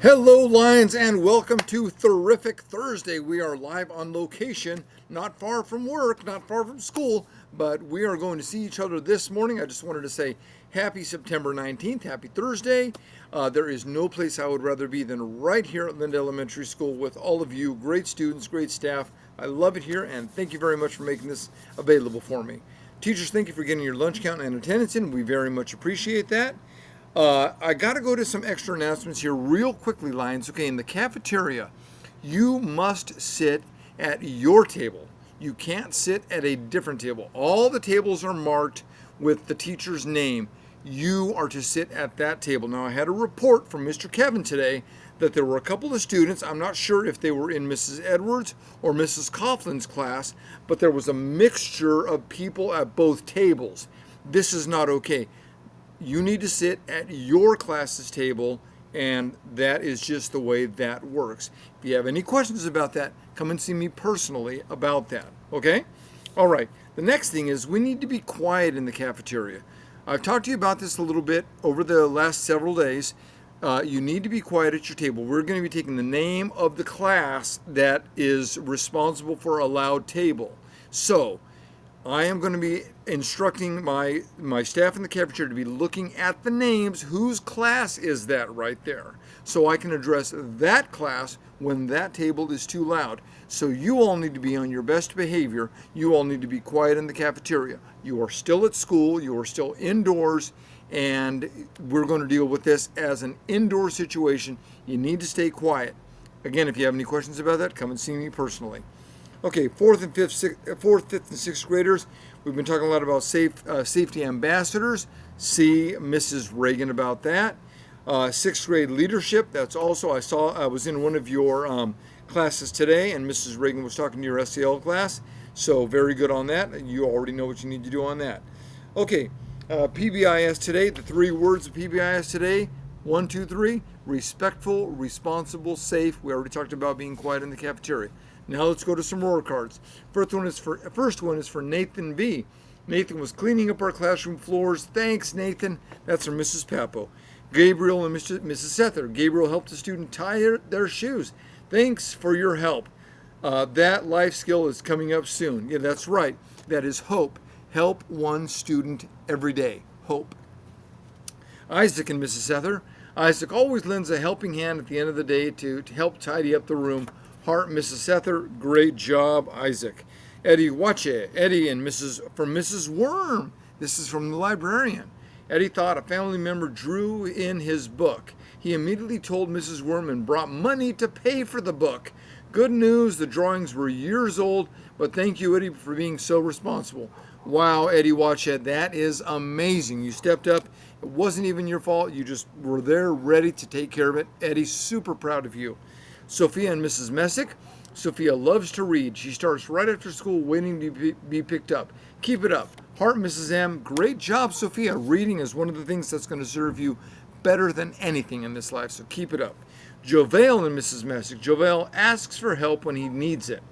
Hello, Lions, and welcome to Terrific Thursday. We are live on location, not far from work, not far from school, but we are going to see each other this morning. I just wanted to say happy September 19th, happy Thursday. There is no place I would rather be than right here at Linda Elementary School with all of you, great students, great staff. I love it here, and thank you very much for making this available for me. Teachers, thank you for getting your lunch count and attendance in. We very much appreciate that. I got to go to some extra announcements here real quickly, Lions. Okay, in the cafeteria, you must sit at your table. You can't sit at a different table. All the tables are marked with the teacher's name. You are to sit at that table. Now, I had a report from Mr. Kevin today that there were a couple of students, I'm not sure if they were in Mrs. Edwards or Mrs. Coughlin's class, but there was a mixture of people at both tables. This is not okay. You need to sit at your class's table, and that is just the way that works. If you have any questions about that, come and see me personally about that, okay? All right, the next thing is we need to be quiet in the cafeteria. I've talked to you about this a little bit over the last several days. You need to be quiet at your table. We're going to be taking the name of the class that is responsible for a loud table. So, I am going to be instructing my staff in the cafeteria to be looking at the names. Whose class is that right there? So I can address that class when that table is too loud. So you all need to be on your best behavior. You all need to be quiet in the cafeteria. You are still at school. You are still indoors. And we're going to deal with this as an indoor situation. You need to stay quiet. Again, if you have any questions about that, come and see me personally. Okay, fourth, fifth, and sixth graders. We've been talking a lot about safety ambassadors. See Mrs. Reagan about that. Sixth grade leadership. That's also I was in one of your classes today, and Mrs. Reagan was talking to your SEL class. So very good on that. You already know what you need to do on that. Okay, PBIS today. The 3 words of PBIS today. 1, 2, 3. Respectful, responsible, safe. We already talked about being quiet in the cafeteria. Now let's go to some roar cards. First one is for Nathan B. Nathan was cleaning up our classroom floors. Thanks, Nathan. That's from Mrs. Papo. Gabriel and Mrs. Sether. Gabriel helped a student tie their shoes. Thanks for your help. That life skill is coming up soon. Yeah, that's right. That is hope. Help one student every day. Hope. Isaac and Mrs. Sether. Isaac always lends a helping hand at the end of the day to help tidy up the room. Heart, Mrs. Sether, great job, Isaac. Eddie Wache, Eddie and Mrs. Worm. This is from the librarian. Eddie thought a family member drew in his book. He immediately told Mrs. Worm and brought money to pay for the book. Good news, the drawings were years old, but thank you, Eddie, for being so responsible. Wow, Eddie Watchhead, that is amazing. You stepped up. It wasn't even your fault. You just were there ready to take care of it. Eddie, super proud of you. Sophia and Mrs. Messick. Sophia loves to read. She starts right after school waiting to be picked up. Keep it up. Heart, Mrs. M. Great job, Sophia. Reading is one of the things that's going to serve you better than anything in this life, so keep it up. Jovel and Mrs. Messick. Jovel asks for help when he needs it.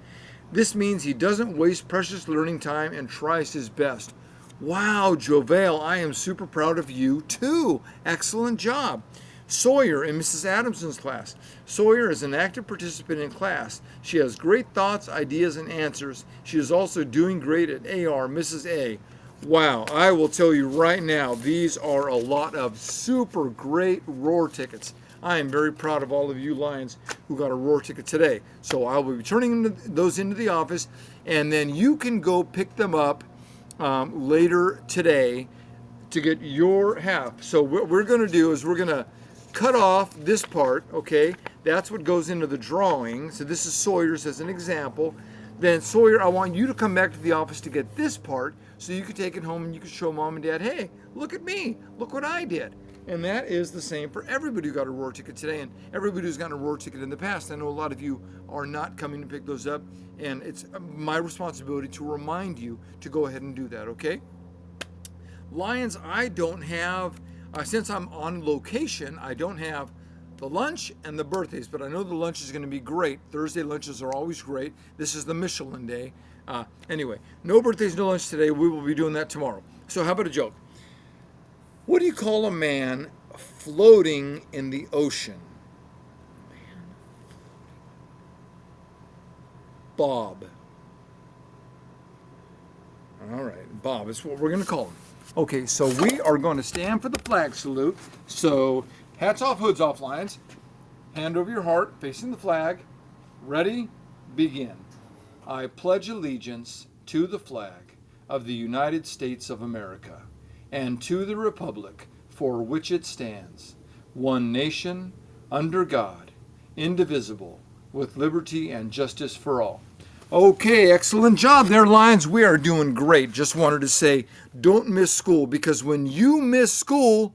This means he doesn't waste precious learning time and tries his best. Wow, Jovel, I am super proud of you too. Excellent job. Sawyer in Mrs. Adamson's class. Sawyer is an active participant in class. She has great thoughts, ideas, and answers. She is also doing great at AR, Mrs. A. Wow, I will tell you right now, these are a lot of super great roar tickets. I am very proud of all of you Lions who got a roar ticket today. So I will be turning those into the office, and then you can go pick them up later today to get your half. So what we're going to do is we're going to cut off this part, okay? That's what goes into the drawing. So this is Sawyer's as an example. Then Sawyer, I want you to come back to the office to get this part so you can take it home and you can show mom and dad, hey, look at me. Look what I did. And that is the same for everybody who got a roar ticket today and everybody who's gotten a roar ticket in the past. I know a lot of you are not coming to pick those up, and it's my responsibility to remind you to go ahead and do that, okay? Lions, I don't have, since I'm on location, I don't have the lunch and the birthdays, but I know the lunch is going to be great. Thursday lunches are always great. This is the Michelin day. Anyway, no birthdays, no lunch today. We will be doing that tomorrow. So how about a joke? What do you call a man floating in the ocean? Bob. All right, Bob is what we're going to call him. Okay, so we are going to stand for the flag salute. So hats off, hoods off, Lions. Hand over your heart, facing the flag. Ready? Begin. I pledge allegiance to the flag of the United States of America and to the republic for which it stands, one nation, under God, indivisible, with liberty and justice for all. Okay, excellent job there, Lions. We are doing great. Just wanted to say, don't miss school, because when you miss school,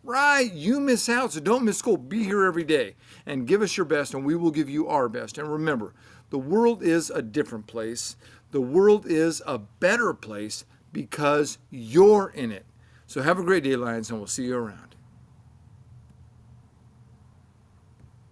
right, you miss out. So don't miss school. Be here every day and give us your best, and we will give you our best. And remember, the world is a different place. The world is a better place because you're in it. So have a great day, Lions, and we'll see you around.